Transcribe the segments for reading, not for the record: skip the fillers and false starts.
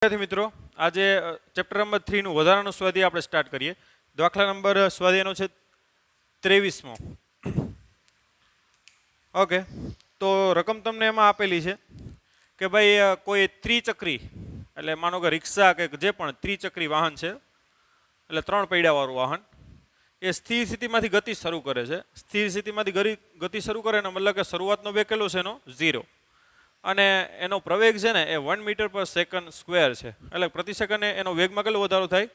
વિદ્યાર્થી મિત્રો આજે ચેપ્ટર નંબર 3 નું વધારાનું સ્વાધ્યાય આપણે સ્ટાર્ટ કરીએ. દાખલા નંબર સ્વાધ્યાયનો છે 23મો. ઓકે, તો રકમ તમને એમાં આપેલી છે કે ભાઈ કોઈ ત્રિચક્રી એટલે માનો કે રિક્ષા કે જે પણ ત્રિચક્રી વાહન છે એટલે 3 પૈડાવાળું વાહન એ સ્થિર સ્થિતિમાંથી ગતિ શરૂ કરે છે. સ્થિર સ્થિતિમાંથી ગતિ શરૂ કરે એનો મતલબ કે શરૂઆતનો વેગ કેટલો છે એનો 0 અને એનો પ્રવેગ છે ને એ 1 મીટર પર સેકન્ડ સ્ક્વેર છે. એટલે પ્રતિ સેકન્ડે એનો વેગમાં કેટલો વધારો થાય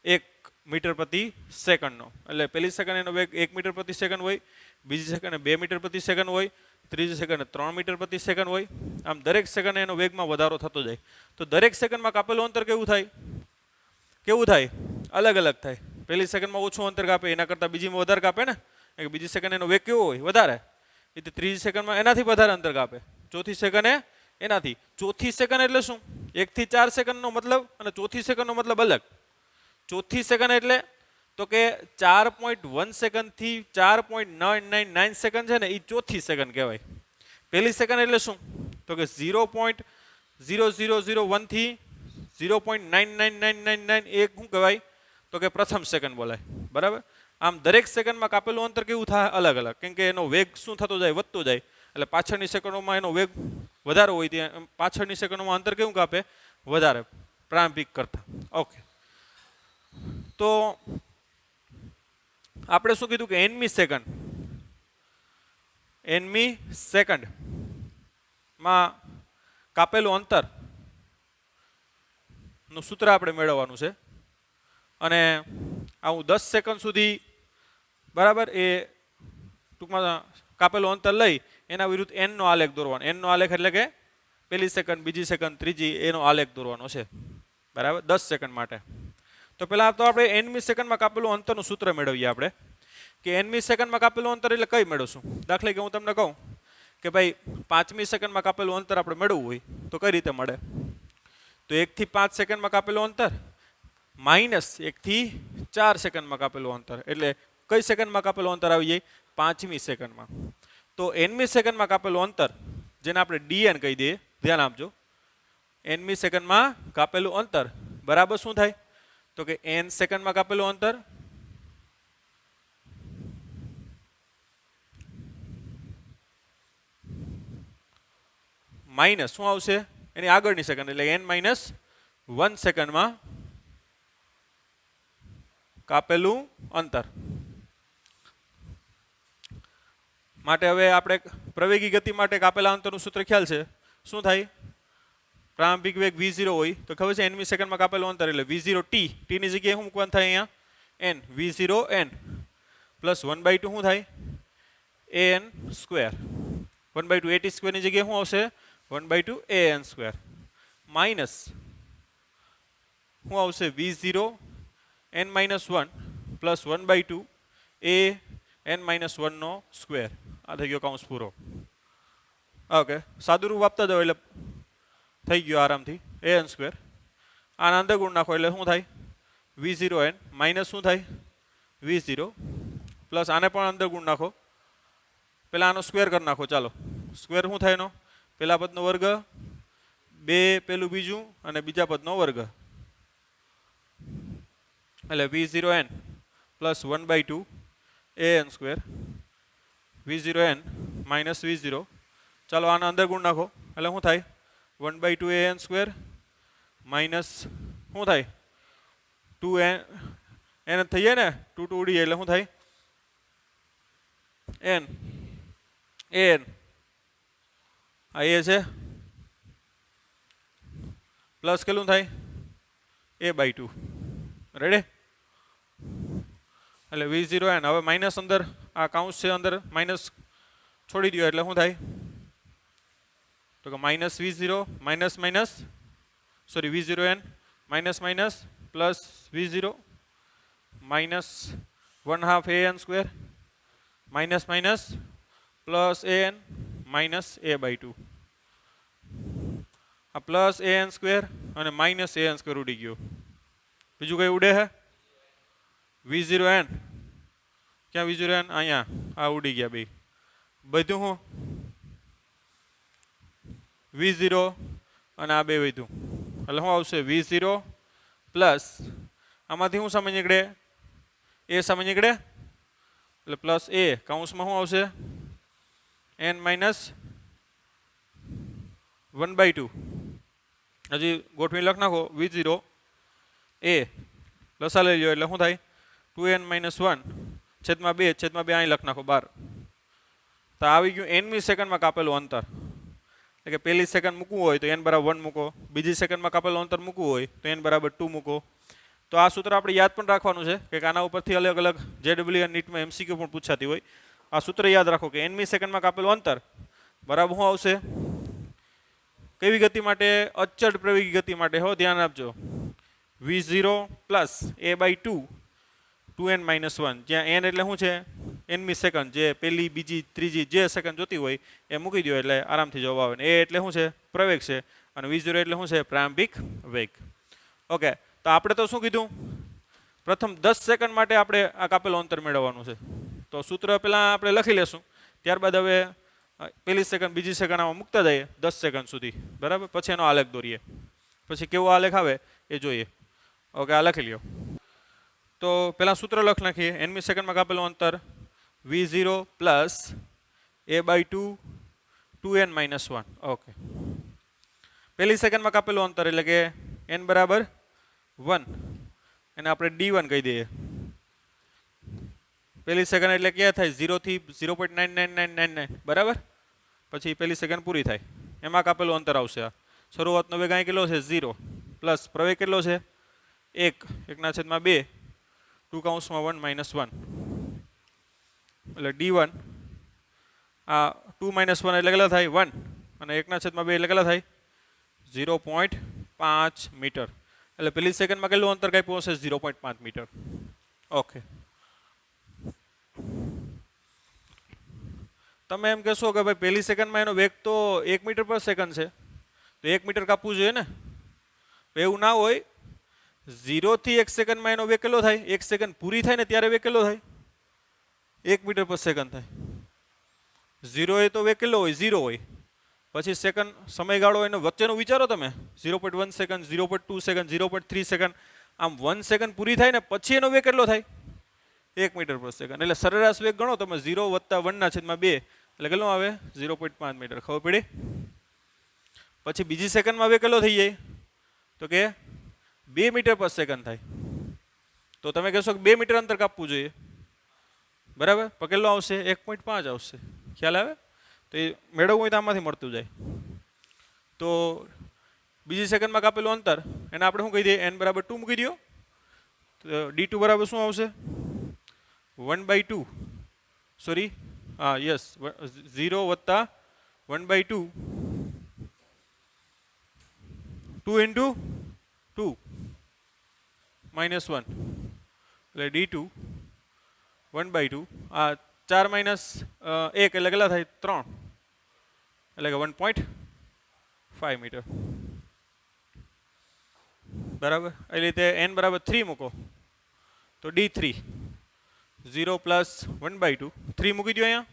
1 મીટર પ્રતિ સેકન્ડનો. એટલે પહેલી સેકન્ડ એનો વેગ 1 મીટર પ્રતિ સેકન્ડ હોય, બીજી સેકન્ડે 2 મીટર પ્રતિ સેકન્ડ હોય, ત્રીજી સેકન્ડે 3 મીટર પ્રતિ સેકન્ડ હોય. આમ દરેક સેકન્ડે એનો વેગમાં વધારો થતો જાય. તો દરેક સેકન્ડમાં કાપેલું અંતર કેવું થાય અલગ અલગ થાય. પહેલી સેકન્ડમાં ઓછું અંતર કાપે એના કરતાં બીજીમાં વધારે કાપે ને, બીજી સેકન્ડ એનો વેગ કેવો હોય વધારે, એટલે ત્રીજી સેકન્ડમાં એનાથી વધારે અંતર કાપે, ચોથી સેકન્ડે એનાથી. ચોથી સેકન્ડ એટલે શું? 1 થી 4 સેકન્ડનો મતલબ અને ચોથી સેકન્ડનો મતલબ અલગ. ચોથી સેકન્ડ એટલે તો કે 4.1 સેકન્ડથી 4.999 સેકન્ડ છે ને એ ચોથી સેકન્ડ કહેવાય. પહેલી સેકન્ડ એટલે શું? તો કે 0.0001 થી 0.99999 એક શું કહેવાય? તો કે પ્રથમ સેકન્ડ બોલાય. બરાબર. આમ દરેક સેકન્ડમાં કાપેલું અંતર કેવું થાય અલગ અલગ, કેમ કે એનો વેગ શું થતો જાય વધતો જાય. એટલે પાછળની સેકન્ડોમાં એનો વેગ વધારે હોય ત્યાં પાછળની સેકન્ડોમાં અંતર કેવું કાપે વધારે પ્રારંભિક કરતા. ઓકે, તો આપણે શું કીધું કે nમી સેકન્ડમાં કાપેલું અંતર નું સૂત્ર આપણે મેળવવાનું છે. અને આ હું 10 સેકન્ડ સુધી બરાબર એ ટૂંકમાં કાપેલું અંતર લઈ એના વિરુદ્ધ એનનો આલેખ દોરવાનો. એનનો આલેખ એટલે કે પહેલી સેકન્ડ, બીજી સેકન્ડ, ત્રીજી એનો આલેખ દોરવાનો છે. બરાબર, 10 સેકન્ડ માટે. તો પહેલાં તો આપણે nમી સેકન્ડમાં કાપેલું અંતરનું સૂત્ર મેળવીએ આપણે કે nમી સેકન્ડમાં કાપેલું અંતર એટલે કઈ મેળવશું. દાખલા કે હું તમને કહું કે ભાઈ 5મી સેકન્ડમાં કાપેલું અંતર આપણે મેળવવું હોય તો કઈ રીતે મળે? તો 1 થી 5 સેકન્ડમાં કાપેલું અંતર માઇનસ 1 થી 4 સેકન્ડમાં કાપેલું અંતર. એટલે કઈ સેકન્ડમાં કાપેલું અંતર આવી જાય? 5મી સેકન્ડમાં. તો nમી સેકન્ડમાં કાપેલું અંતર જેને આપણે dn કહી દઈએ, ધ્યાન આપજો. nમી સેકન્ડમાં કાપેલું અંતર બરાબર શું થાય? તો કે n સેકન્ડમાં કાપેલું અંતર માઇનસ શું આવશે એની આગળની સેકન્ડ એટલે n-1 સેકન્ડમાં કાપેલું અંતર. માટે હવે આપણે પ્રવેગી ગતિ માટે કાપેલા અંતરનું સૂત્ર ખ્યાલ છે. શું થાય? પ્રારંભિક વેગ v0 હોય તો ખબર છે nમી સેકન્ડમાં કાપેલું અંતર એટલે v0 t ની જગ્યાએ શું મૂકવાનું થાય અહીંયા? n v0 n પ્લસ 1/2 શું થાય? an square. 1/2 at સ્ક્વેર ની જગ્યાએ શું આવશે? 1/2 an સ્ક્વેર માઇનસ શું આવશે? v0 n-1 plus 1/2 a n-1 no square. આ થઈ ગયો કૌંસ પૂરો. ઓકે, સાદું રૂપ આપતા જાઓ એટલે થઈ ગયો આરામથી an સ્ક્વેર. આના અંદર ગુણ નાખો એટલે શું થાય? v0 n માઇનસ શું થાય? v0 પ્લસ આને પણ અંદર ગુણ નાખો. પહેલાં આનો સ્ક્વેર કરી નાખો. ચાલો, સ્ક્વેર શું થાય એનો? પહેલા પદનો વર્ગ 2 પેલું બીજું અને બીજા પદનો વર્ગ એટલે v0 n plus 1/2 an square v0 n minus v0. ચાલો આના અંદર ગુણ નાખો એટલે શું થાય? 1/2 an સ્ક્વેર માઇનસ શું થાય? 2 n થઈ જાય ને, 2 ઉડી જાય એટલે શું થાય? n an આ એ છે પ્લસ કેટલું થાય? a/2. રેડી? એટલે v0 n હવે માઇનસ અંદર આ કાઉન્સ છે અંદર માઇનસ છોડી દો એટલે શું થાય? તો કે minus v0 minus minus sorry v0 n minus minus plus v0 minus 1/2 an square minus minus plus an minus a/2. આ પ્લસ an સ્ક્વેર અને માઇનસ an સ્ક્વેર ઉડી ગયો. બીજું કઈ ઉડે હે? v0 n ક્યાં? v0 n અહીંયા આ ઉડી ગયા બે. બધું હું v0 અને આ બે વધ્યું એટલે શું આવશે v0 પ્લસ આમાંથી શું સામે નીકળે એ સામે નીકળે એટલે પ્લસ એ કૌંસમાં શું આવશે n માઇનસ 1/2 હજી ગોઠવી લખ નાખો v0 એ લસા લઈ લો એટલે શું થાય 2n માઇનસ 1 છેદમાં 2 અહીં લખ નાખો 12 તો આવી ગયું nમી સેકન્ડમાં કાપેલું અંતર એટલે કે પહેલી સેકન્ડ મૂકવું હોય તો n બરાબર 1 મૂકો, બીજી સેકન્ડમાં કાપેલું અંતર મૂકવું હોય તો n બરાબર 2 મૂકો. તો આ સૂત્ર આપણે યાદ પણ રાખવાનું છે કે આના ઉપરથી અલગ અલગ જેડબલ્યુ અને નીટમાં એમસીક્યુ પણ પૂછાતી હોય. આ સૂત્ર યાદ રાખો કે nમી સેકન્ડમાં કાપેલું અંતર બરાબર શું આવશે કેવી ગતિ માટે અચળ પ્રવેગી ગતિ માટે હો ધ્યાન આપજો v0 plus a/2 2n minus 1 જ્યાં n એટલે શું છે nમી સેકન્ડ જે પહેલી બીજી ત્રીજી જે સેકન્ડ જોતી હોય એ મૂકી દો એટલે આરામથી જવાબ આવે. એ એટલે શું છે પ્રવેગ છે અને v0 એટલે શું છે પ્રારંભિક વેગ. ઓકે તો આપણે તો શું કીધું પ્રથમ 10 સેકન્ડ માટે આપણે આ કાપેલું અંતર મેળવવાનું છે. તો સૂત્ર પહેલાં આપણે લખી લેશું ત્યારબાદ હવે પહેલી સેકન્ડ બીજી સેકન્ડ આમાં મૂકતા જઈએ 10 સેકન્ડ સુધી બરાબર. પછી એનો આલેખ દોરીએ પછી કેવો આલેખ આવે એ જોઈએ. ઓકે આ લખી લ્યો. તો પહેલાં સૂત્ર લખ નાખીએ nમી સેકન્ડમાં કાપેલું અંતર v0 plus a/2 2n minus 1. Okay પહેલી સેકન્ડમાં કાપેલું અંતર એટલે કે n બરાબર 1 એને આપણે d1 કહી દઈએ. પહેલી સેકન્ડ એટલે ક્યાં થાય 0 થી 0.99999 બરાબર. પછી પહેલી સેકન્ડ પૂરી થાય એમાં કાપેલું અંતર આવશે. આ શરૂઆતનો વેગ અહીં કેટલો છે 0 પ્લસ પ્રવેગ કેટલો છે 1/2 2 કૌંસમાં 1 માઇનસ 1 એટલે d1 આ 2 માઇનસ 1 એટલે કેટલા થાય 1 અને 1/2 એટલે કેટલા થાય 0.5 મીટર. એટલે પહેલી સેકન્ડમાં કેટલું અંતર કાપ્યું હશે 0.5 મીટર. ઓકે તમે એમ કહેશો કે ભાઈ પહેલી સેકન્ડમાં એનો વેગ તો 1 મીટર પર સેકન્ડ છે તો 1 મીટર કાપવું જોઈએ ને. એવું ના હોય 0 થી 1 સેકન્ડમાં એનો વેગ કેટલો થાય 1 સેકન્ડ પૂરી થાય ને ત્યારે વેગ કેટલો થાય 1 મીટર પર સેકન્ડ થાય. 0 એ તો વેગ કેટલો હોય 0 હોય પછી સેકન્ડ સમયગાળો એનો વચ્ચેનો વિચારો તમે 0.1 સેકન્ડ 0.2 સેકન્ડ 0.3 સેકન્ડ આમ 1 સેકન્ડ પૂરી થાય ને પછી એનો વેગ કેટલો થાય 1 મીટર પર સેકન્ડ. એટલે સરેરાશ વેગ ગણો તમે 0 + 1/2 એટલે કેટલો આવે 0.5 મીટર. ખબર પડી. પછી બીજી સેકન્ડમાં વેગ કેટલો થઈ જાય તો કે 2 મીટર પર સેકન્ડ થાય. તો તમે કહેશો કે 2 મીટર અંતર કાપવું જોઈએ બરાબર પણ કેટલો આવશે 1.5 આવશે. ખ્યાલ આવે. તો એ મેળવવું હોય તો આમાંથી મળતું જાય. તો બીજી સેકન્ડમાં કાપેલું અંતર એને આપણે શું કહી દઈએ n બરાબર 2 મૂકી દો. તો d2 બરાબર શું આવશે 1/2 સોરી હા યસ 0 + 1/2 2 × 2 માઇનસ 1 એટલે d2 1/2 આ 4 માઇનસ 1 એટલે કેટલા થાય 3 એટલે કે 1.5 મીટર બરાબર. એ રીતે n બરાબર 3 મૂકો તો d3 0 + 1/2 3 મૂકી દો અહીંયા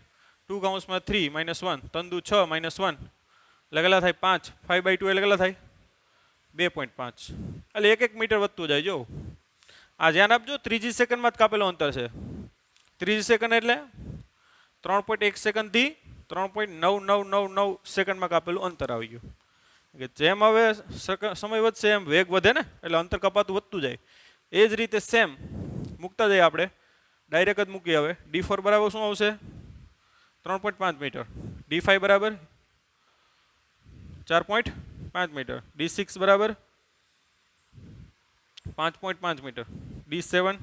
2 કૌંસમાં 3 માઇનસ 1 3 દુ 6 માઇનસ 1 એટલે કેટલા થાય 5 5/2 એટલે કેટલા થાય 2.5 એટલે 1 મીટર વધતું જાય. જો આ ધ્યાન આપજો ત્રીજી સેકન્ડમાં જ કાપેલો અંતર છે. ત્રીજી સેકન્ડ એટલે 3.1 સેકન્ડથી 3.9999 સેકન્ડમાં કાપેલું અંતર આવી ગયું. કે જેમ હવે સમય વધશે એમ વેગ વધે ને એટલે અંતર કપાતું વધતું જાય. એ જ રીતે સેમ મૂકતા જઈએ આપણે ડાયરેક્ટ જ મૂકીએ. હવે d4 બરાબર શું આવશે 3.5 મીટર d5 બરાબર 4.5 મીટર d6 બરાબર 5.5 metre d7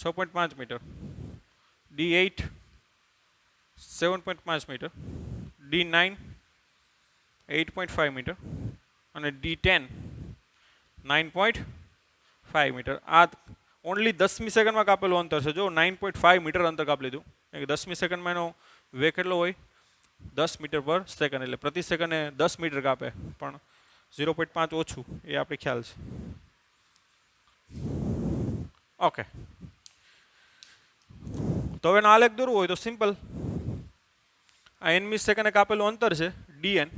6.5 metre d8 7.5 metre d9 8.5 metre અને d10 9.5 મીટર. આ ઓનલી 10મી સેકન્ડમાં કાપેલું અંતર છે. જો 9.5 મીટર અંતર કાપી લીધું. 10મી સેકન્ડમાં એનો વેગ કેટલો હોય 10 મીટર પર સેકન્ડ એટલે પ્રતિ સેકન્ડે 10 મીટર કાપે પણ 0.5 ઓછું એ આપણે ખ્યાલ છે. ઓકે તો હવે આલેખ દોરવું હોય તો સિમ્પલ આ nમી સેકન્ડે કાપેલું અંતર છે dn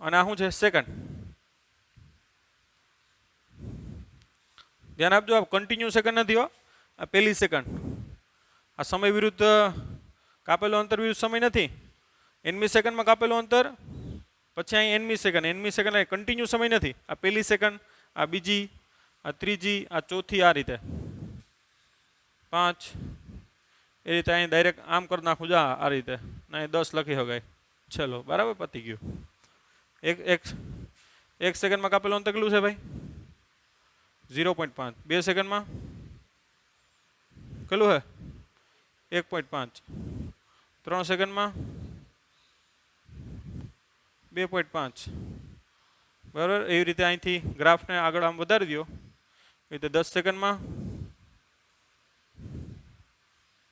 અને આ શું છે સેકન્ડ ધ્યાન આપજો, આ કન્ટિન્યુ સેકન્ડ નથી હો, આ પહેલી સેકન્ડ. આ સમય વિરુદ્ધ કાપેલો અંતર વિરુદ્ધ સમય નથી. એનમી સેકન્ડમાં કાપેલું અંતર, પછી અહીં એનમી સેકન્ડ કન્ટિન્યુ સમય નથી. આ પહેલી સેકન્ડ, આ બીજી, આ ત્રીજી, આ ચોથી, આ રીતે 5. એ રીતે અહીં ડાયરેક્ટ આમ કરી નાખું જા આ રીતે, અહીં 10 લખી શકાય. ચલો બરાબર, પતી ગયું. એક સેકન્ડમાં કાપેલું અંતર કેટલું છે ભાઈ? 0.5. 2 સેકન્ડમાં કેટલું છે? 1.5. 3 સેકન્ડમાં 2.5. બરાબર. એવી રીતે અહીંથી ગ્રાફને આગળ આમ વધારી દો. એ રીતે 10 સેકન્ડમાં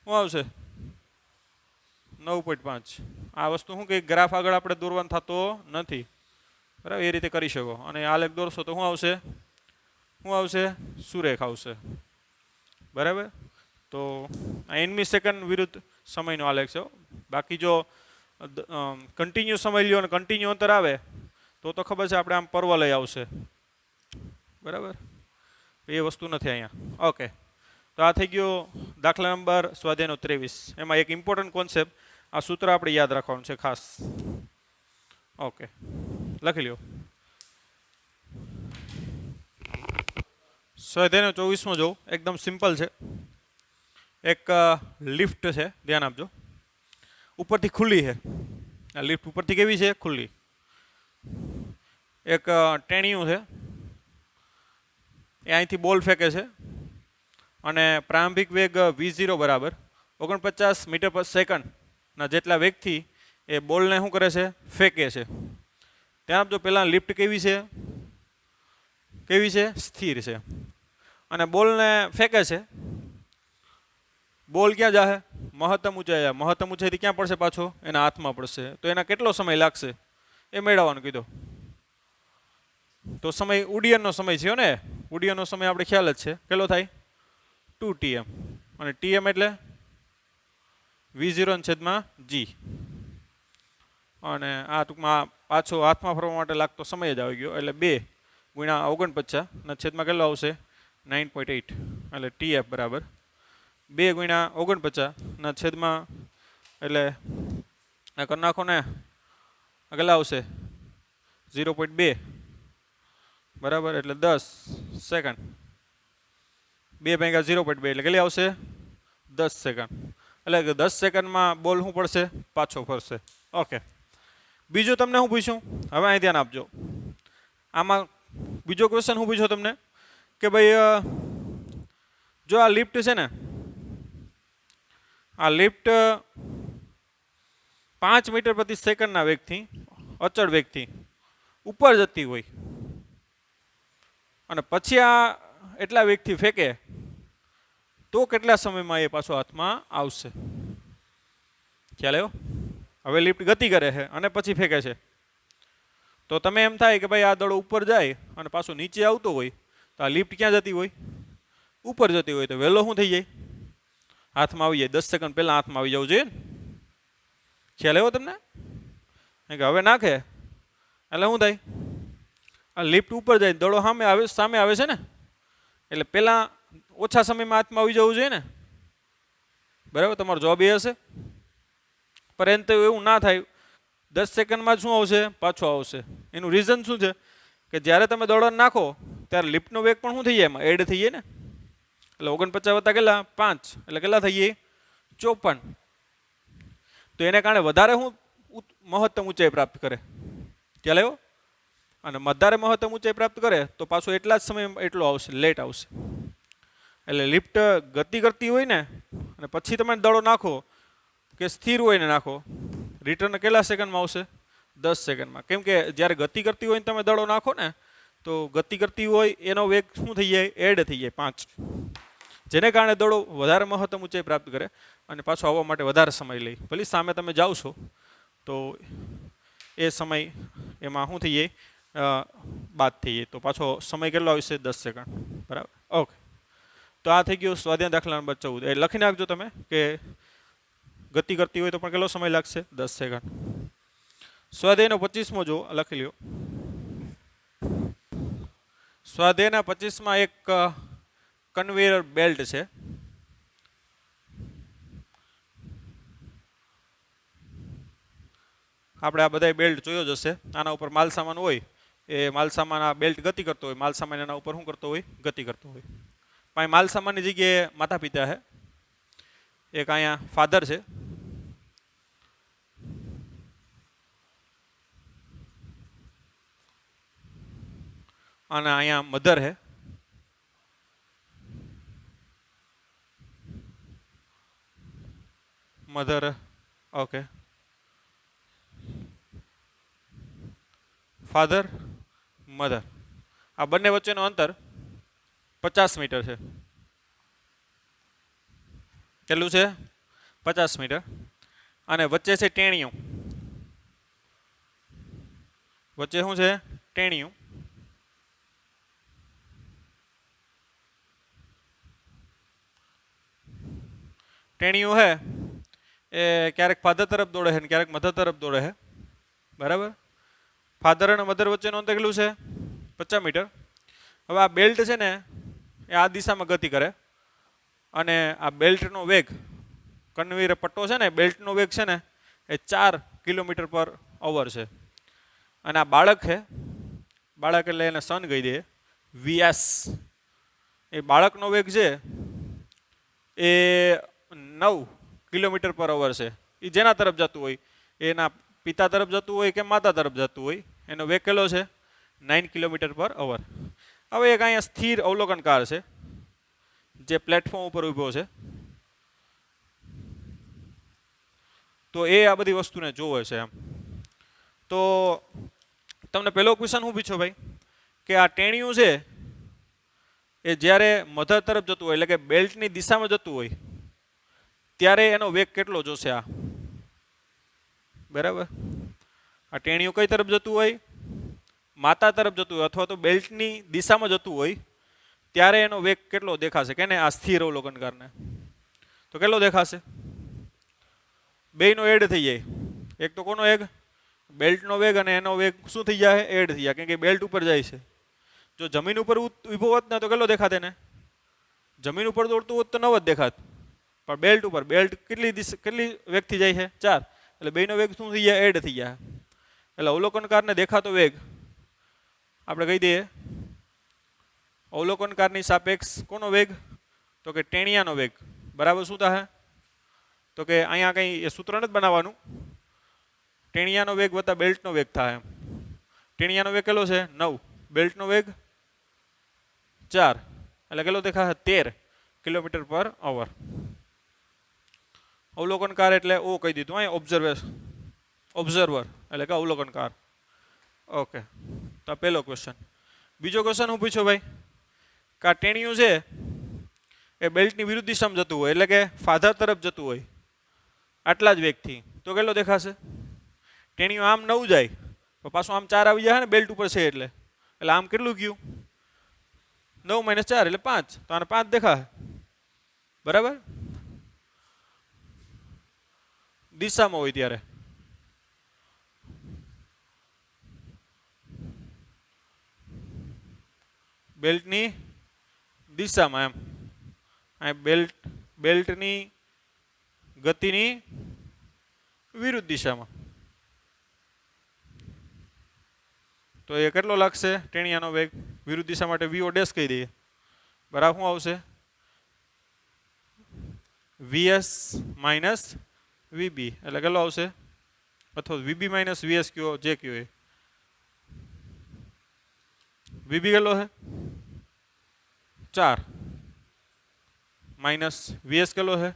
શું આવશે? 9.5. આ વસ્તુ શું કે ગ્રાફ આગળ આપણે દોરવાનો થતો નથી. બરાબર, એ રીતે કરી શકો. અને આલેખ દોરશો તો શું આવશે? સુરેખ આવશે. બરાબર. તો આ એનમી સેકન્ડ વિરુદ્ધ સમયનો આલેખ છે. બાકી જો કન્ટિન્યુ સમય લ્યો અને કન્ટિન્યુ અંતર આવે તો ખબર છે આપણે આમ પર્વ લઈ આવશે. બરાબર, એ વસ્તુ નથી અહીંયા. ઓકે, તો આ થઈ ગયો દાખલા નંબર સ્વાધ્યાયનો 23. એમાં એક ઇમ્પોર્ટન્ટ કોન્સેપ્ટ, આ સૂત્ર આપણે યાદ રાખવાનું છે ખાસ. ઓકે, લખી લ્યો. સ્વાધ્યાયનો 24મો જો, એકદમ સિમ્પલ છે. એક લિફ્ટ છે, ધ્યાન આપજો. ઉપરથી ખુલ્લી છે. આ લિફ્ટ ઉપરથી કેવી છે? ખુલ્લી. એક ટેણીયું છે, એ અહીંથી બોલ ફેંકે છે અને પ્રારંભિક વેગ v0 બરાબર 49 મીટર પર સેકન્ડના જેટલા વેગથી એ બોલને શું કરે છે? ફેંકે છે. ત્યાં આપજો, પહેલાં લિફ્ટ કેવી છે? સ્થિર છે. અને બોલને ફેંકે છે. બોલ ક્યાં જાહે? મહત્તમ ઊંચાઈ જાય. મહત્તમ ઊંચાઈથી ક્યાં પડશે? પાછો એના હાથમાં પડશે. તો એના કેટલો સમય લાગશે એ મેળવવાનું કીધો. તો સમય ઉડ્ડયનનો સમય છે ને, ઉડ્ડયનનો સમય આપણે ખ્યાલ જ છે, કેટલો થાય? 2 Tm. અને Tm એટલે v0/g. અને આ ટૂંકમાં પાછો હાથમાં ફરવા માટે લાગતો સમય જ આવી ગયો, એટલે 2 × 49 કેટલો આવશે? 9.8. એટલે Tf બરાબર 2 × 49 એટલે કરી નાખો ને, કેટલા આવશે? 0.2 બરાબર, એટલે 10 સેકન્ડ. 2 × 0.2 એટલે કેટલી આવશે? 10 સેકન્ડ. એટલે 10 સેકન્ડમાં બોલ શું પડશે? પાછો ફરશે. ઓકે, બીજું તમને શું પૂછ્યું? હવે અહીં ધ્યાન આપજો. આમાં બીજો ક્વેશ્ચન શું પૂછ્યો તમને કે ભાઈ જો આ લિફ્ટ છે ને, આ લિફ્ટ 5 મીટર પ્રતિ સેકન્ડના વેગથી, અચળ વેગથી ઉપર જતી હોય અને પછી આ એટલા વેગથી ફેંકે તો કેટલા સમયમાં એ પાછો હાથમાં આવશે? ખ્યાલ આવ્યો? હવે લિફ્ટ ગતિ કરે છે અને પછી ફેંકે છે, તો તમે એમ થાય કે ભાઈ આ દડો ઉપર જાય અને પાછો નીચે આવતો હોય, તો આ લિફ્ટ ક્યાં જતી હોય? ઉપર જતી હોય. તો વહેલો શું થઈ જાય? હાથમાં આવી જાય. 10 સેકન્ડ પહેલાં હાથમાં આવી જવું જોઈએ ને. ખ્યાલ આવ્યો તમને? કે હવે નાખે એટલે શું થાય? આ લિફ્ટ ઉપર જાય, દડો સામે આવે છે ને, એટલે પહેલાં ઓછા સમયમાં હાથમાં આવી જવું જોઈએ ને. બરાબર, તમારો જવાબ એ હશે. પરંતુ એવું ના થાય. 10 સેકન્ડમાં જ શું આવશે? પાછો આવશે. એનું રીઝન શું છે કે જ્યારે તમે દડો નાખો ત્યારે લિફ્ટનો વેગ પણ શું થઈ જાય? એમાં એડ થઈ જાય ને. એટલે 49 વત્તા કેટલા? 5 એટલે કેટલા થઈ જાય? 54. તો એને કારણે વધારે શું મહત્તમ ઊંચાઈ પ્રાપ્ત કરે? ખ્યાલ આવ્યો? અને વધારે મહત્તમ ઊંચાઈ પ્રાપ્ત કરે તો પાછો એટલા જ સમય એટલો આવશે, લેટ આવશે. એટલે લિફ્ટ ગતિ કરતી હોય ને અને પછી તમે દડો નાખો કે સ્થિર હોય ને નાખો, રિટર્ન કેટલા સેકન્ડમાં આવશે? 10 સેકન્ડમાં. કેમ કે જ્યારે ગતિ કરતી હોય ને તમે દડો નાખો ને, તો ગતિ કરતી હોય એનો વેગ શું થઈ જાય? એડ થઈ જાય 5, જેને કારણે દડો વધારે મહત્તમ ઊંચાઈ પ્રાપ્ત કરે અને પાછો આવવા માટે વધારે સમય લે. ભલે સામે તમે જાઓ છો તો એ સમય એમાં શું થઈ જાય? બાદ થઈ જાય. તો પાછો સમય કેટલો આવશે? 10 સેકન્ડ. બરાબર, ઓકે. તો આ થઈ ગયો સ્વાધ્યાય દાખલા નંબર 14. એ લખી નાખજો તમે કે ગતિ કરતી હોય તો પણ કેટલો સમય લાગશે? 10 સેકન્ડ. સ્વાધ્યાયનો 25મો જો, લખી લ્યો. સ્વાધ્યાયના 25માં એક કન્વેયર બેલ્ટ છે. આપણે આ બધા બેલ્ટ જોયો જ હશે. આના ઉપર માલ સામાન હોય, એ માલ સામાન આ બેલ્ટ ગતિ કરતો હોય, માલ સામાન એના ઉપર શું કરતો હોય? ગતિ કરતો હોય. પણ માલ સામાનની જગ્યાએ માતા પિતા છે. એક અહીંયા ફાધર છે, અને અહીંયા મધર છે. Mother, okay, father, mother. આ બંને વચ્ચેનું અંતર 50 મીટર છે. કેટલું છે? 50 મીટર. અને વચ્ચે છે ટેણીયું. વચ્ચે શું છે? ટેણીયું. ટેણીયું છે એ ક્યારેક ફાધર તરફ દોડે છે ને ક્યારેક મધર તરફ દોડે છે. બરાબર? ફાધર અને મધર વચ્ચેનું અંતર કેટલું છે? 50 મીટર. હવે આ બેલ્ટ છે ને એ આ દિશામાં ગતિ કરે, અને આ બેલ્ટનો વેગ, કન્વેયર પટ્ટો છે ને, બેલ્ટનો વેગ છે ને એ 4 કિલોમીટર/અવર છે. અને આ બાળક છે, બાળક એટલે એને સન કહી દે, વીએસ. એ બાળકનો વેગ છે એ 9 કિલોમીટર/અવર છે. એ જેના તરફ જતું હોય, એના પિતા તરફ જતું હોય કે માતા તરફ જતું હોય, એનો વેગ કેટલો છે? 9 કિલોમીટર/અવર. હવે એક અહીંયા સ્થિર અવલોકનકાર છે જે પ્લેટફોર્મ ઉપર ઊભો છે. તો એ આ બધી વસ્તુને જોવે છે એમ. તો તમને પહેલો ક્વેશ્ચન શું પૂછ્યો ભાઈ? કે આ ટેણીયું છે એ જ્યારે મધર તરફ જતું હોય, એટલે કે બેલ્ટની દિશામાં જતું હોય, ત્યારે એનો વેગ કેટલો જોશે આ? બરાબર? આ ટેણીયું કઈ તરફ જતું હોય? માતા તરફ જતું હોય, અથવા તો બેલ્ટની દિશામાં જતું હોય, ત્યારે એનો વેગ કેટલો દેખાશે? કેને? આ સ્થિર અવલોકનકારને. તો કેટલો દેખાશે? બેયનો એડ થઈ જાય. એક તો કોનો વેગ? બેલ્ટનો વેગ, અને એનો વેગ શું થઈ જાય? એડ થઈ જાય, કેમ કે બેલ્ટ ઉપર જાય છે. જો જમીન ઉપર ઊભો હોત ને તો કેટલો દેખાત એને? જમીન ઉપર દોડતું હોત તો 9 જ દેખાત. પણ બેલ્ટ ઉપર, બેલ્ટ કેટલી વેગથી જાય છે? 4. એટલે બેયનો વેગ શું થઈ જાય? એડ થઈ જાય. એટલે અવલોકનકારને દેખાતો વેગ આપણે કહી દઈએ અવલોકનકારની સાપેક્ષ કોનો વેગ? તો કે ટેણિયાનો વેગ. બરાબર? શું થાય? તો કે અહીંયા કંઈ સૂત્ર નથી બનાવવાનું. ટેણિયાનો વેગ વત્તા બેલ્ટનો વેગ થાય. ટેણિયાનો વેગ કેટલો છે? 9. બેલ્ટનો વેગ 4. એટલે કેટલો દેખાય? 13 કિલોમીટર/અવર. અવલોકનકાર એટલે ઓ કહી દીધું અહીંયા. ઓબ્ઝર્વર એટલે કે અવલોકનકાર. ઓકે, તો પહેલો ક્વેશ્ચન. બીજો ક્વેશ્ચન હું પૂછ્યો ભાઈ? કે આ ટેણીયું છે એ બેલ્ટની વિરુદ્ધ દિશામાં જતું હોય, એટલે કે ફાધર તરફ જતું હોય, આટલા જ વેગથી, તો કેટલો દેખાશે? ટેણીયું આમ 9 જાય, તો પાછું આમ 4 આવી જાય ને બેલ્ટ ઉપર છે એટલે. એટલે આમ કેટલું ગયું? 9 - 4 એટલે 5. તો આને 5 દેખાય. બરાબર? દિશામાં હોય ત્યારે. બેલ્ટની દિશામાં એમ. આ બેલ્ટની ગતિની વિરુદ્ધ દિશામાં. તો એ કેટલો લાગશે ટેણિયાનો વેગ? વિરુદ્ધ દિશા માટે વીઓ ડેશ કહી દઈએ. બરાબર? શું આવશે? વીએસ માઇનસ વીબી એટલે કેટલો આવશે? અથવા વીબી માઇનસ વીએસ કયો, જે કયો એ. વીબી કેટલો છે? 4 માઇનસ વીએસ કેટલો છે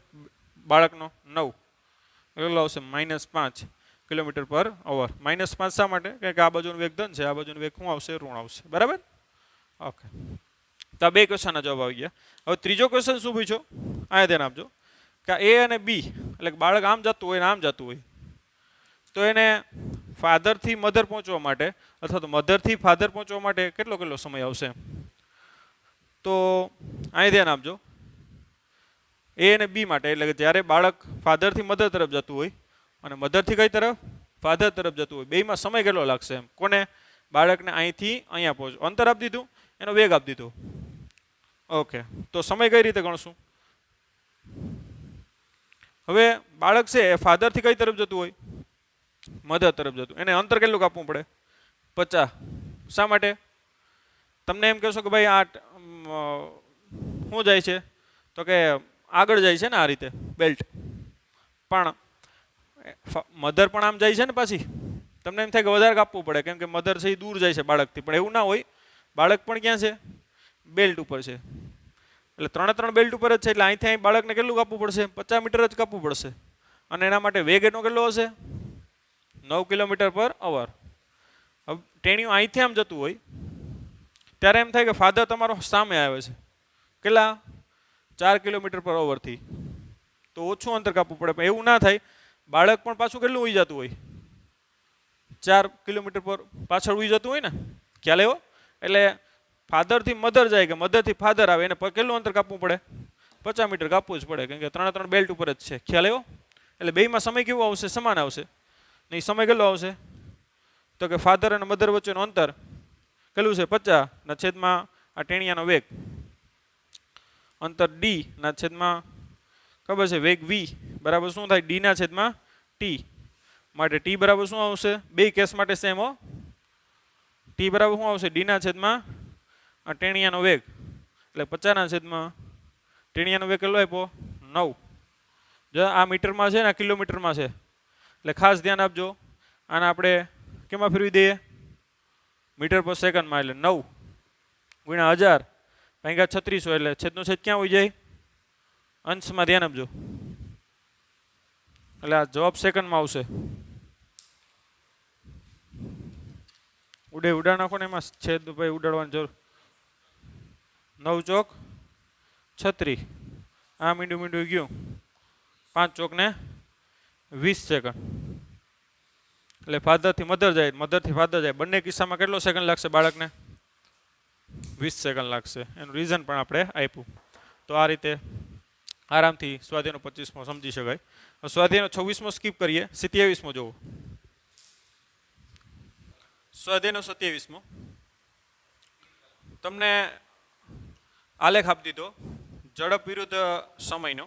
બાળકનો? 9. કેટલો આવશે? -5 કિલોમીટર/અવર. -5 શા માટે? કારણ કે આ બાજુનો વેગ ધન છે, આ બાજુનો વેગ શું આવશે? ઋણ આવશે. બરાબર? ઓકે, તો આ 2 ક્વેશ્ચનના જવાબ આવી ગયા. હવે ત્રીજો ક્વેશ્ચન શું પૂછ્યો? આ ધ્યાન આપજો કે એ અને બી, એટલે બાળક આમ જતું હોય ને આમ જતું હોય, તો એને ફાધરથી મધર પહોંચવા માટે અથવા તો મધરથી ફાધર પહોંચવા માટે કેટલો સમય આવશે? તો અહીં ધ્યાન આપજો. એ અને બી માટે, એટલે કે જ્યારે બાળક ફાધરથી મધર તરફ જતું હોય અને મધરથી કઈ તરફ? ફાધર તરફ જતું હોય, બેયમાં સમય કેટલો લાગશે એમ? કોને? બાળકને અહીંથી અહીંયા પહોંચો. અંતર આપી દીધું, એનો વેગ આપી દીધો. ઓકે, તો સમય કઈ રીતે ગણશું? હવે બાળક છે એ ફાધરથી કઈ તરફ જતું હોય? મધર તરફ જતું. એને અંતર કેટલું કાપવું પડે? 50. શા માટે? તમને એમ કહેશો કે ભાઈ આ શું જાય છે, તો કે આગળ જાય છે ને આ રીતે બેલ્ટ, પણ મધર પણ આમ જાય છે ને પાછી. તમને એમ થાય કે વધારે કાપવું પડે કેમ કે મધર છે એ દૂર જાય છે બાળકથી, પણ એવું ના હોય. બાળક પણ ક્યાં છે? બેલ્ટ ઉપર છે. એટલે ત્રણ બેલ્ટ ઉપર જ છે, એટલે અહીંથી અહીં બાળકને કેટલું કાપવું પડશે? 50 મીટર જ કાપવું પડશે. અને એના માટે વેગ એનો કેટલો હશે? 9 કિલોમીટર પર અવર. હવે ટેણીયું અહીંથી આમ જતું હોય ત્યારે એમ થાય કે ફાધર તમારો સામે આવે છે, કેટલા? 4 કિલોમીટર પર અવરથી. તો ઓછું અંતર કાપવું પડે, પણ એવું ના થાય. બાળક પણ પાછું કેટલું ઉઈ જતું હોય? 4 કિલોમીટર પર પાછળ ઉઈ જતું હોય ને, ખ્યાલ આવ્યો? એટલે ફાધરથી મધર જાય કે મધરથી ફાધર આવે, એને કેટલું અંતર કાપવું પડે? 50 મીટર કાપવું જ પડે, કેમ કે ત્રણ બેલ્ટ ઉપર જ છે. ખ્યાલ આવ્યો? એટલે બેયમાં સમય કેવો આવશે? સમાન આવશે. નહીં, સમય કેટલો આવશે? તો કે ફાધર અને મધર વચ્ચેનું અંતર કેટલું છે? 50 ના છેદમાં આ ટેણિયાનો વેગ, અંતર ડી ના છેદમાં ખબર છે વેગ વી બરાબર શું થાય? ડી ના છેદમાં ટી. માટે ટી બરાબર શું આવશે? બે કેસ માટે સેમ હો. ટી બરાબર શું આવશે? ડી ના છેદમાં આ ટેણિયાનો વેગ, એટલે 50 ના છેદમાં ટેણિયાનો વેગ કેટલો આપ્યો? 9. જો આ મીટરમાં છે ને આ કિલોમીટરમાં છે, એટલે ખાસ ધ્યાન આપજો. આને આપણે કેમાં ફેરવી દઈએ? મીટર પર સેકન્ડમાં. એટલે 9 ગુણ્યા 1000 ભાગ્યા 3600, એટલે છેદનો છેદ ક્યાં હોઈ જાય? અંશમાં. ધ્યાન આપજો. એટલે આ જવાબ સેકન્ડમાં આવશે. ઉડા નાખો ને, એમાં છેદ ભાઈ ઉડાડવાની જરૂર. 9 ચોક 36. આ મીંડું ગયું. 5 ચોક ને 20 સેકન્ડ. એટલે ફાધરથી મધર જાય, મધરથી ફાધર જાય, બંને કિસ્સામાં કેટલો સેકન્ડ લાગશે બાળકને? 20 સેકન્ડ લાગશે. એનું રીઝન પણ આપણે આપ્યું. તો આ રીતે આરામથી સ્વાધ્યાયનો 25મો સમજી શકાય. સ્વાધ્યાયનો 26મો સ્કીપ કરીએ, 27મો જોવો. સ્વાધ્યાયનો 27મો તમને આલેખ આપી દીધો ઝડપ વિરુદ્ધ સમયનો.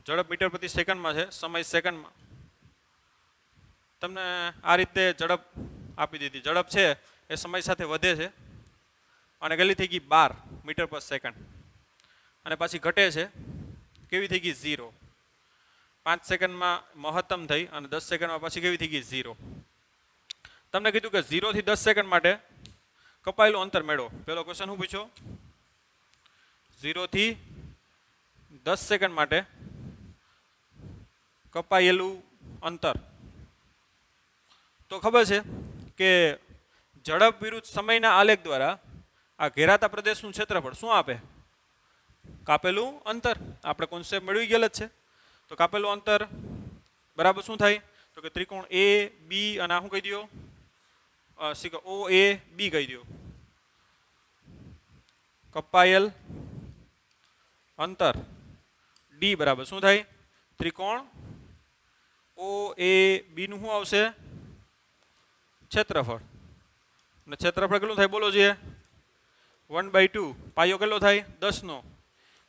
ઝડપ મીટર પ્રતિ સેકન્ડમાં છે, સમય સેકન્ડમાં. તમને આ રીતે ઝડપ આપી દીધી. ઝડપ છે એ સમય સાથે વધે છે અને કેટલી થઈ ગઈ? 12 મીટર પર સેકન્ડ. અને પાછી ઘટે છે, કેવી થઈ ગઈ? 0. 5 સેકન્ડમાં મહત્તમ થઈ અને 10 સેકન્ડમાં પાછી કેવી થઈ ગઈ? 0. તમને કીધું કે 0 થી 10 સેકન્ડ માટે કપાયેલું અંતર મેળવો. પેલો ક્વેશ્ચન શું પૂછ્યો? 0 થી 10 સેકન્ડ માટે કપાયેલું અંતર. તો ખબર છે કે ઝડપ વિરુદ્ધ સમયના આલેખ દ્વારા આ ઘેરાતા પ્રદેશનું ક્ષેત્રફળ શું આપે? કાપેલું અંતર. આપણે કોન્સેપ્ટ મેળવી ગયેલ જ છે. તો કાપેલું અંતર બરાબર શું થાય? તો કે ત્રિકોણ એ બી અને આ શું કહી દો? ઓ એ બી કહી દો. કપાયેલ અંતર ડી બરાબર શું થાય? ત્રિકોણ ઓ એ બી નું શું આવશે? ક્ષેત્રફળ. અને ક્ષેત્રફળ કેટલું થાય? બોલો જોઈએ. 1/2. પાયો કેટલો થાય? 10નો.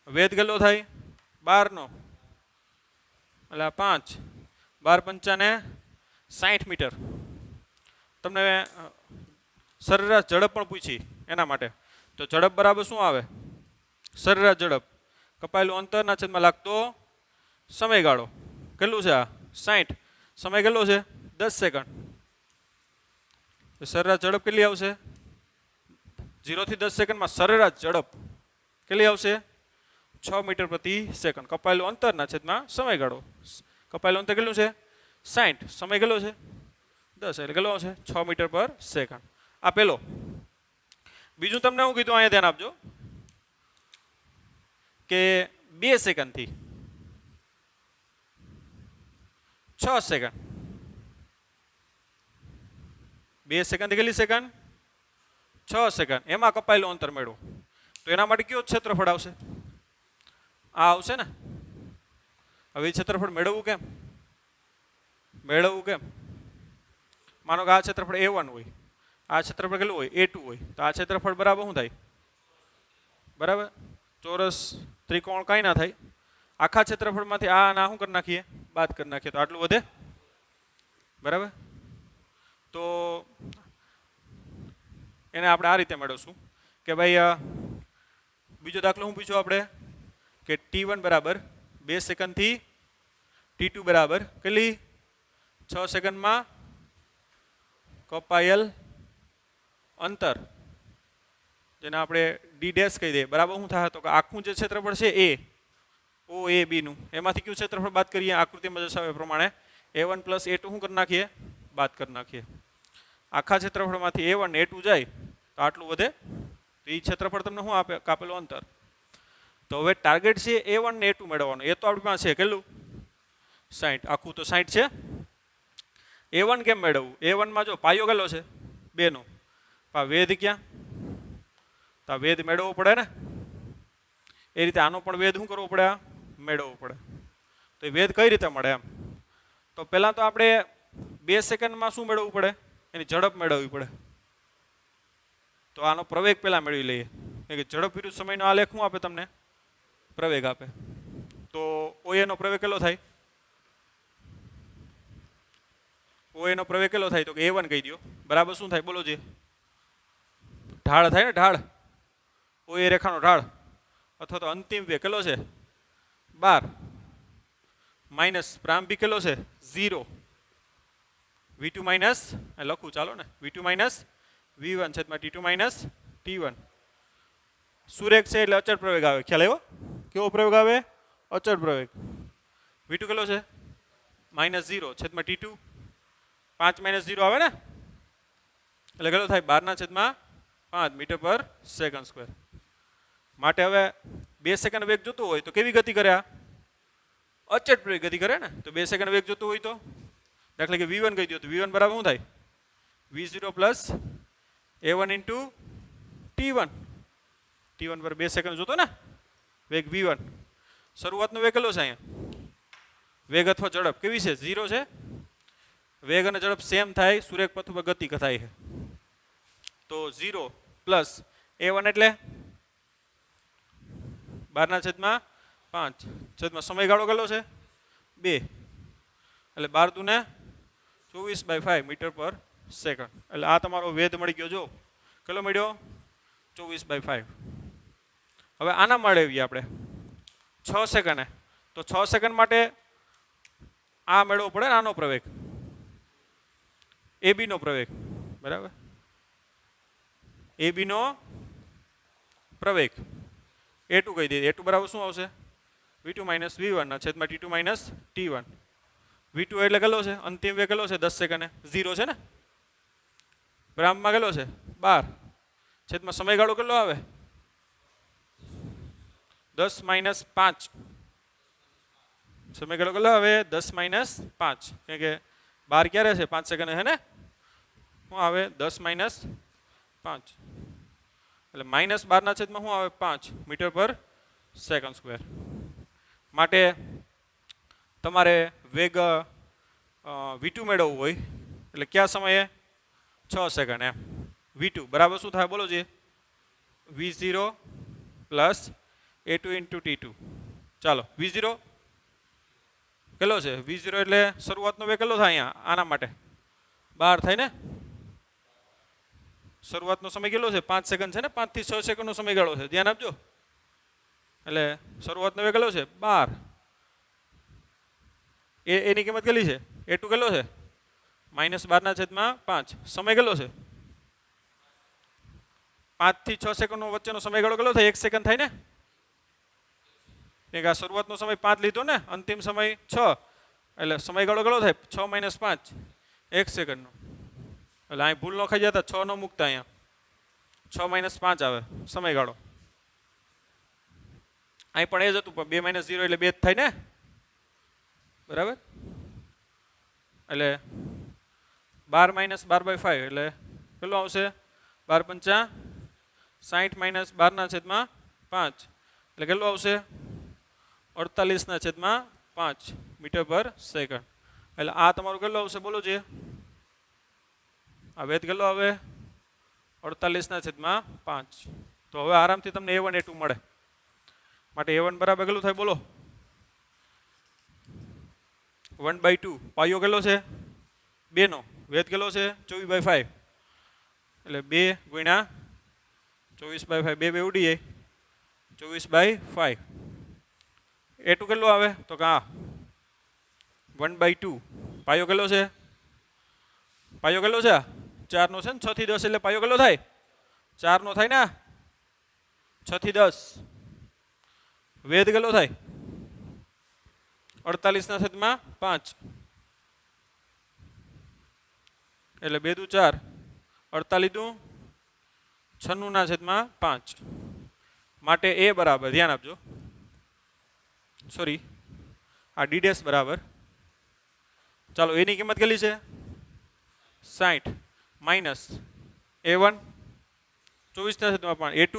વેધ કેટલો થાય? 12નો. એટલે 5 12 × 5 = 60 મીટર. તમને સરેરાશ ઝડપ પણ પૂછી એના માટે. તો ઝડપ બરાબર શું આવે? સરેરાશ ઝડપ કપાયેલું અંતરના છેદમાં લાગતો સમયગાળો. કેટલું છે આ? 60. સમય કેટલો છે? 10 સેકન્ડ. સરેરાશ ઝડપ કેટલી આવશે? 0 થી 10 સેકન્ડમાં સરેરાશ ઝડપ કેટલી આવશે? 6 મીટર પ્રતિ સેકન્ડ. કપાયેલું અંતરના છેદમાં સમયગાળો. કપાયેલું અંતર કેટલું છે? 60. સમય કેટલો છે? 10. એટલે કેટલો છે? 6 મીટર પર સેકન્ડ. આ પેલો. બીજું તમને હું કીધું, અહીંયા ધ્યાન આપજો કે 2 સેકન્ડથી 6 સેકન્ડ. 2 સેકન્ડથી કેટલી સેકન્ડ? 6 સેકન્ડ. એમાં કપાયેલું અંતર મેળવો. તો એના માટે કયો ક્ષેત્રફળ આવશે? આ આવશે ને. હવે ક્ષેત્રફળ મેળવવું કેમ? માનો કે આ ક્ષેત્રફળ A1 હોય, આ ક્ષેત્રફળ કેટલું હોય? A2 હોય. તો આ ક્ષેત્રફળ બરાબર શું થાય? બરાબર. ચોરસ ત્રિકોણ કાંઈ ના થાય. આખા ક્ષેત્રફળમાંથી આ ના શું કરી નાખીએ, બાદ કરી નાખીએ તો આટલું વધે. બરાબર. તો એને આપણે આ રીતે મેળવશું કે ભાઈ બીજો દાખલો શું પૂછ્યો આપણે કે t1 બરાબર 2 સેકન્ડથી t2 બરાબર કેટલી 6 સેકન્ડમાં કપાયેલ અંતર, જેને આપણે ડી ડેશ કહી દઈએ. બરાબર. શું થાય તો કે આખું જે ક્ષેત્રફળ છે એ ઓ એ બીનું, એમાંથી કયું ક્ષેત્રફળ બાદ કરીએ આકૃતિમાં દર્શાવે પ્રમાણે a1 પ્લસ a2 શું કરી નાખીએ, બાદ કરી નાખીએ. આખા ક્ષેત્રફળમાંથી a1 ને a2 જાય તો આટલું વધે. તો એ ક્ષેત્રફળ તમને શું આપે, કાપેલું અંતર. તો હવે ટાર્ગેટ છે a1 ને a2 મેળવવાનું. એ તો આપણી પાસે છે કેટલું 60, આખું તો 60 છે. a1 કેમ મેળવવું, a1 માં જો પાયો કેટલો છે 2 નો, વેધ ક્યાં, તો આ વેધ મેળવવો પડે ને. એ રીતે આનો પણ વેધ શું કરવો પડે, આ મેળવવો પડે. તો એ વેધ કઈ રીતે મળે એમ, તો પહેલાં તો આપણે 2 સેકન્ડમાં શું મેળવવું પડે, એની ઝડપ મેળવવી પડે. તો આનો પ્રવેગ પહેલાં મેળવી લઈએ કે ઝડપ વિરુદ્ધ સમયનો આલેખ શું આપે તમને, પ્રવેગ આપે. તો ઓએનો પ્રવેગ કેટલો થાય, ઓએનો પ્રવેગ કેટલો થાય તો કે a1 કહી દો. બરાબર. શું થાય બોલો, જે ઢાળ થાય ને, ઢાળ ઓએ રેખાનો ઢાળ અથવા તો અંતિમ વેગ કેટલો છે 12 માઇનસ પ્રારંભિક કેટલો છે 0, v2 માઇનસ લખું ચાલો ને, v2 માઇનસ v1 છેદમાં t2 માઇનસ t1. સુરેખ છે એટલે અચળ પ્રવેગ આવે. ખ્યાલ આવ્યો, કેવો પ્રવેગ આવે, અચળ પ્રવેગ. v2 કેટલો છે -0 છેદમાં t2, 5 માઇનસ 0 આવે ને એટલે કેટલો થાય 12/5 મીટર પર સેકન્ડ સ્ક્વેર. માટે હવે 2 સેકન્ડ વેગ જોતો હોય તો કેવી ગતિ કરે, આ અચળ પ્રવેગ ગતિ કરે ને. તો 2 સેકન્ડ વેગ જોતો હોય તો દાખલા કે v1 કહી દો તો v1 બરાબર શું થાય v0 plus a1 into t1. t1 પર 2 સેકન્ડ જોતો ને વેગ v1. શરૂઆતનો વેગ કેટલો છે અહીંયા, વેગ અથવા ઝડપ કેવી છે 0 છે. વેગ અને ઝડપ સેમ થાય, સુરેખ પથ ઉપર ગતિ થાય છે. તો 0 પ્લસ a1 એટલે 12/5 છેદમાં સમયગાળો કેટલો છે 2, એટલે 12 દુને 24/5 મીટર પર સેકન્ડ. એટલે આ તમારો વેધ મળી ગયો. જો કેટલો મળ્યો 24/5. હવે આના મેળવીએ આપણે 6 સેકન્ડે. તો 6 સેકન્ડ માટે આ મેળવવો પડે ને, આનો પ્રવેગ AB નો પ્રવેગ. બરાબર. AB નો પ્રવેગ a2 કહી દઈએ. a2 બરાબર શું આવશે v2 માઇનસ v1 છેદમાં t2 માઇનસ t1. v2 એટલે કેટલો છે, અંતિમ વેગ કેટલો છે 10 સેકન્ડે 0 છે ને. પ્રારંભમાં કેટલો છે 12 છેદમાં સમયગાળો કેટલો આવે 10 - 5. સમયગાળો કેટલો આવે 10 - 5, કેમ કે 12 ક્યારે છે 5 સેકન્ડ છે ને. શું આવે 10 - 5 એટલે -12 છેદમાં શું આવે 5 મીટર પર સેકન્ડ સ્ક્વેર. માટે તમારે વેગ v2 મેળવવું હોય એટલે કયા સમયે 6 સેકન્ડ એમ. v2 બરાબર શું થાય બોલો, જે v0 plus a2 into t2. ચાલો v0 કેટલો છે, v0 એટલે શરૂઆતનો વેગ કેટલો થાય અહીંયા આના માટે 12 થાય ને. શરૂઆતનો સમય કેટલો છે 5 સેકન્ડ છે ને, 5 થી 6 સેકન્ડનો સમયગાળો છે, ધ્યાન આપજો. એટલે શરૂઆતનો વેગ કેટલો છે 12, એની કિંમત કેટલી છે a2 કેટલો છે -12/5. સમય કેટલો છે 5 થી 6 સેકન્ડનો વચ્ચેનો સમયગાળો કેટલો થાય 1 સેકન્ડ થાય ને. આ શરૂઆતનો સમય 5 લીધો ને, અંતિમ સમય 6, એટલે સમયગાળો કેટલો થાય 6 - 5 1 સેકન્ડનો. એટલે અહીં ભૂલ ન ખાઈ જતા 6 ન મૂકતા, અહીંયા 6 - 5 આવે સમયગાળો. અહીં પણ એ જ હતું પણ 2 - 0 એટલે 2 જ થાય ને. બરાબર. એટલે 12 - 12/5 એટલે કેટલું આવશે 12 × 5 60 - 12/5 એટલે કેટલું આવશે 48/5 મીટર પર સેકન્ડ. એટલે આ તમારું કેટલું આવશે બોલો, જે આ વેધ કેટલો આવે 48/5. તો હવે આરામથી તમને A1 A2 મળે. માટે A1 બરાબર કેટલું થાય બોલો? 1/2. પાયો કેટલો છે? 2 નો. વેધ કેટલો છે? 24/5. એટલે 2 ગુણ્યા 24/5. 2 ઉડી જાય. 24/5. A2 કેટલો આવે? તો કે આ 1/2. પાયો કેટલો છે? પાયો કેટલો છે? 4 નો છે ને 6 થી 10 એટલે પાયો કેટલો થાય? 4 નો થાય ને? 6 થી 10. વેધ કેટલો થાય? 48/5. એટલે 2 દુ 4. 48 દુ 96/5. માટે A બરાબર, ધ્યાન આપજો, સોરી આ D ડેશ બરાબર, ચાલો A ની કિંમત કેટલી છે? 60 માઇનસ A1 24/5, A2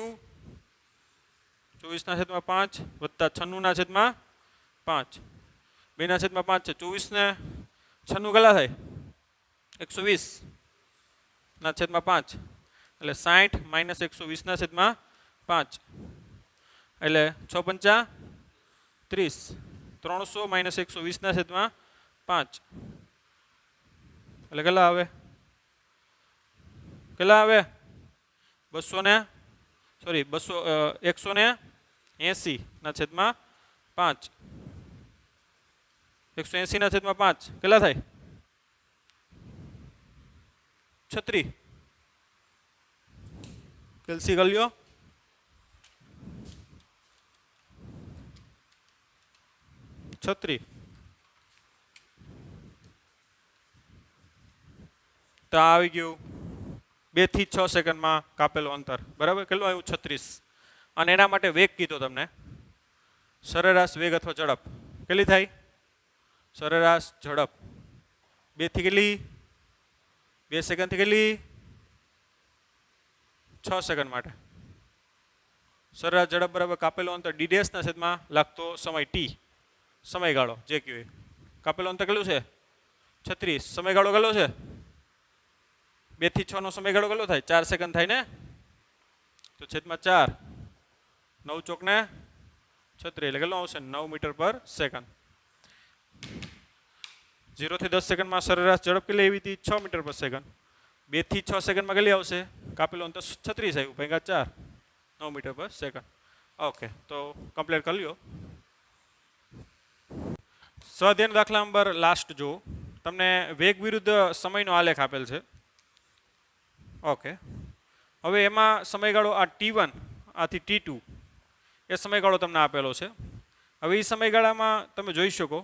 24/5 વત્તા 96/5. 2/5 છે. 24 ને 96 કેટલા થાય? 120/5. એટલે 60 માઇનસ 120/5. એટલે 6 પંચા 30. 300 માઇનસ 120/5. એટલે કેટલા આવે? કેટલા આવે? 200 ને સોરી 180/5. 180/5 કેટલા થાય? 36. કેલ્સી કરી લ્યો. તો આવી ગયું 2 થી 6 સેકન્ડમાં કાપેલું અંતર. બરાબર, કેટલું આવ્યું? 36. અને એના માટે વેગ કીધો તમને, સરેરાશ વેગ અથવા ઝડપ કેટલી થાય? સરેરાશ ઝડપ 2 થી કેટલી? 2 સેકન્ડથી કેટલી? 6 સેકન્ડ માટે. સરેરાશ ઝડપ બરાબર કાપેલું અંતર D ડેશના છેદમાં લાગતો સમય T, સમયગાળો જે કહેવાય. કાપેલું અંતર કેટલું છે? 36. સમયગાળો કેટલો છે? 2 થી 6 નો સમયગાળો કેટલો થાય? 4 સેકન્ડ થાય ને? તો છેદમાં 4. 9 ચોક ને 36 એટલે કેટલો આવશે? 9 મીટર પર સેકન્ડ. 0 થી 10 સેકન્ડમાં સરેરાશ ઝડપ કેટલી આવી હતી? 6 મીટર પર સેકન્ડ. 2 થી 6 સેકન્ડમાં કેટલી આવશે? કાપેલું અંતર 36 આવ્યું, ભાગ્યા 4, 9 મીટર પર સેકન્ડ. ઓકે, તો કમ્પ્લીટ કરી લ્યો. સ્વાધ્યાય દાખલા નંબર લાસ્ટ જો તમને વેગ વિરુદ્ધ સમયનો આલેખ આપેલ છે. ઓકે, હવે એમાં સમયગાળો આ T1 આથી T2 એ સમયગાળો તમને આપેલો છે. હવે એ સમયગાળામાં તમે જોઈ શકો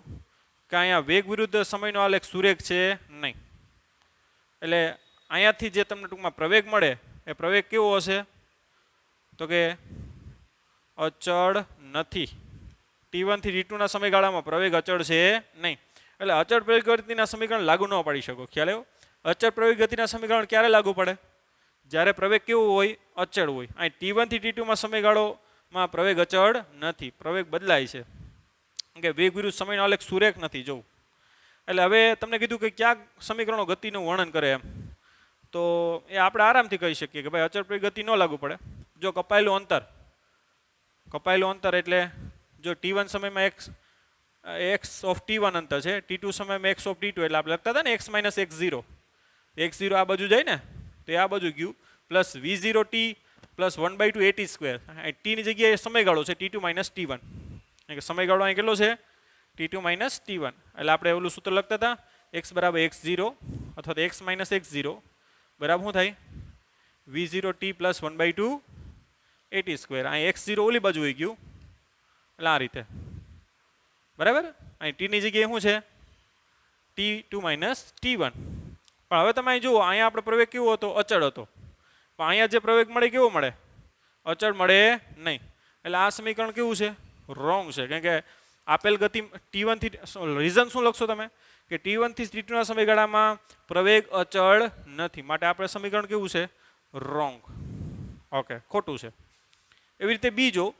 કે અહીંયા વેગ વિરુદ્ધ સમયનો આલેખ સુરેખ છે નહીં. એટલે અહીંયાથી જે તમને ટૂંકમાં પ્રવેગ મળે એ પ્રવેગ કેવો હશે? તો કે અચળ નથી. T1 થી T2ના સમયગાળામાં પ્રવેગ અચળ છે નહીં. એટલે અચળ પ્રવેગ ગતિના સમીકરણ લાગુ ન પાડી શકો. ખ્યાલ આવ્યો? અચળ પ્રવેગ ગતિના સમીકરણ ક્યારે લાગુ પડે? જ્યારે પ્રવેગ કેવું હોય? અચળ હોય. અહીં T1 થી T2માં સમયગાળોમાં પ્રવેગ અચળ નથી, પ્રવેગ બદલાય છે. કે વેગ વિરુદ્ધ સમયનો આલેખ સુરેખ નથી. જોવું એટલે હવે તમને કીધું કે કયા સમીકરણો ગતિનું વર્ણન કરે એમ, તો એ આપણે આરામથી કહી શકીએ કે ભાઈ અચળ પ્રવેગ ગતિ ન લાગુ પડે. જો કપાયેલું અંતર એટલે જો T1 સમયમાં x ઓફ T1 અંતર છે, T2 સમયમાં x ઓફ T2, એટલે આપણે લખતા હતા ને x માઇનસ x0. x0 આ બાજુ જાય ને તો એ આ બાજુ ગયું, પ્લસ v0t પ્લસ 1/2 at². ટીની જગ્યાએ સમયગાળો છે T2 માઇનસ T1. સમયગાળો અહીં કેટલો છે? T2 minus T1. એટલે આપણે ઓલું સૂત્ર લખતા હતા x બરાબર x0 અથવા તો x માઇનસ x0 બરાબર શું થાય? v0t plus 1/2 at². અહીં x0 ઓલી બાજુ હોઈ ગયું એટલે આ રીતે. બરાબર, અહીં ટીની જગ્યાએ શું છે? T2 minus T1. પણ હવે તમે અહીં જુઓ, અહીંયા આપણે પ્રવેગ કેવો હતો? અચળ હતો. પણ અહીંયા જે પ્રવેગ મળે કેવો મળે? અચળ મળે નહીં. એટલે આ સમીકરણ કેવું છે? રોંગ છે. કારણ કે આપેલ ગતિ T1 થી, રીઝન શું લખશો તમે? કે T1 થી T2ના સમયગાળામાં પ્રવેગ અચળ નથી. માટે આપણે સમીકરણ કેવું છે? રોંગ. ઓકે, ખોટું છે. એવી રીતે બીજો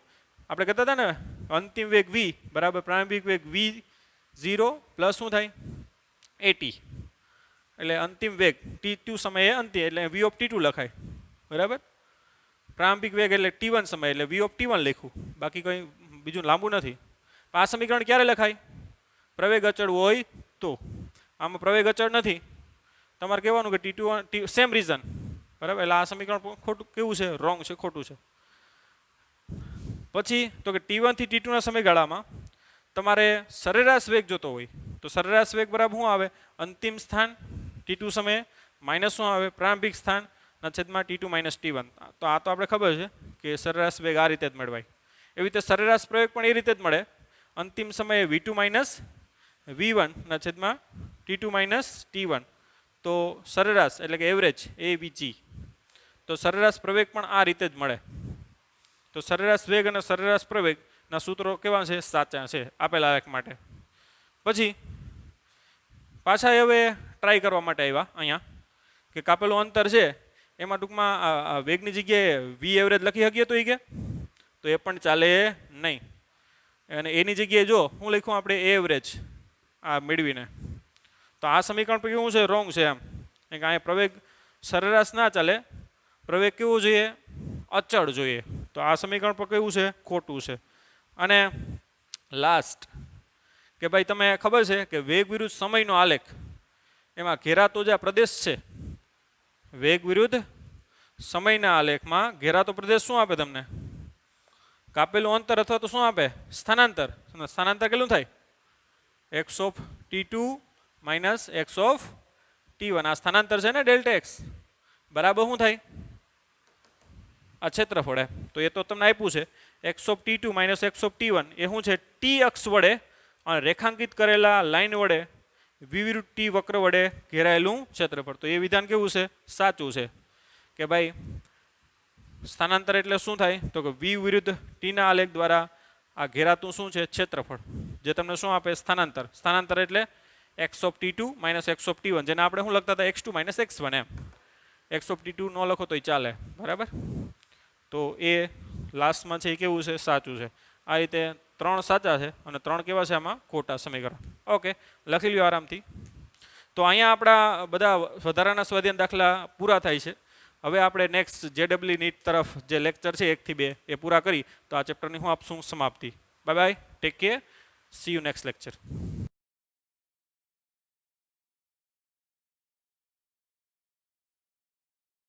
આપણે કહેતા હતા ને અંતિમ વેગ v બરાબર પ્રારંભિક વેગ v0 પ્લસ શું થાય? at. એટલે અંતિમ વેગ T2 સમયે અંતિમ એટલે v ઓફ T2 લખાય. બરાબર, પ્રારંભિક વેગ એટલે t1 સમય એટલે v ઓફ t1 લખ્યું, બાકી કંઈ બીજું લાંબુ નથી. આ સમીકરણ ક્યારે લખાય? પ્રવેગ અચળ હોય તો. આમાં પ્રવેગ અચળ નથી, તમારે કહેવાનું કે t2 સેમ રીઝન, બરાબર. એટલે આ સમીકરણ ખોટું કેવું છે? રોંગ છે, ખોટું છે. પછી તો કે t1 થી t2 ના સમયગાળામાં તમારે સરેરાશ વેગ જોતો હોય તો સરેરાશ વેગ બરાબર શું આવે? અંતિમ સ્થાન t2 સમયે માઇનસ શું આવે? પ્રારંભિક સ્થાન ના છેદમાં t2 માઇનસ t1. તો આ તો આપણે ખબર છે કે સરેરાશ વેગ આ રીતે જ મેળવાય. એવી રીતે સરેરાશ પ્રવેગ પણ એ રીતે જ મળે. અંતિમ સમયે v2 માઇનસ v1 ના છેદમાં t2 માઇનસ t1. તો સરેરાશ એટલે કે એવરેજ avg. તો સરેરાશ પ્રવેગ પણ આ રીતે જ મળે. તો સરેરાશ વેગ અને સરેરાશ પ્રવેગના સૂત્રો કેવા છે? સાચા છે આપેલા આલેખ માટે. પછી પાછા હવે ટ્રાય કરવા માટે આવ્યા અહીંયા કે કાપેલું અંતર છે એમાં ટૂંકમાં વેગની જગ્યાએ વી એવરેજ લખી શકીએ તો એ પણ ચાલે નહીં. અને એની જગ્યાએ જો હું લખ્યું આપણે એવરેજ આ મેળવીને, તો આ સમીકરણ પર કેવું છે? રોંગ છે એમ. કે અહીંયા પ્રવેગ સરેરાશ ના ચાલે, પ્રવેગ કેવું જોઈએ? અચળ જોઈએ. તો આ સમીકરણ પર કેવું છે? ખોટું છે. અને લાસ્ટ કે ભાઈ તમે ખબર છે કે વેગ વિરુદ્ધ સમયનો આલેખ એમાં ઘેરાતો જે પ્રદેશ છે, વેગ વિરુદ્ધ સમયના આલેખમાં ઘેરાતો પ્રદેશ શું આપે તમને? કાપેલું અંતર અથવા તો શું આપે? સ્થાનાંતર. સ્થાનાંતર કેટલું થાય? x of t2 minus x of t1. આ સ્થાનાંતર છે ને ડેલ્ટા x, બરાબર શું થાય? આ ક્ષેત્રફળ. તો એ તો તમને આપ્યું છે x of t2 minus x of t1. એ શું છે? t અક્ષ વડે અને રેખાંકિત કરેલા લાઈન વડે v વિરુદ્ધ t વક્ર વડે ઘેરાયેલું ક્ષેત્રફળ. તો એ વિધાન કેવું છે? સાચું છે. કે ભાઈ સ્થાનાંતર એટલે શું થાય? તો કે v વિરુદ્ધ t ના આલેખ દ્વારા આ ઘેરાતું શું છે? ક્ષેત્રફળ. જે તમને શું આપે? સ્થાનાંતર. સ્થાનાંતર એટલે x of t2 minus x of t1, જેને આપણે શું લખતા હતા? x2 minus x1 M. x of t2 ન લખો તોય ચાલે, બરાબર. તો એ લાસ્ટમાં છે એ કેવું છે? સાચું છે. આ રીતે 3 સાચા છે અને 3 કેવા છે? આમાં ખોટા સમીકરણ. ઓકે, લખી લ્યો આરામથી. તો અહીંયા આપણા બધા વધારાના સ્વાધ્યાય દાખલા પૂરા થાય છે. હવે આપણે નેક્સ્ટ જેડબલ્યુ નીટ તરફ જે લેક્ચર છે 1 થી 2 એ પૂરા કરી તો આ ચેપ્ટરની હું આપશું સમાપ્તિ. Bye bye, take care, C you next lecture.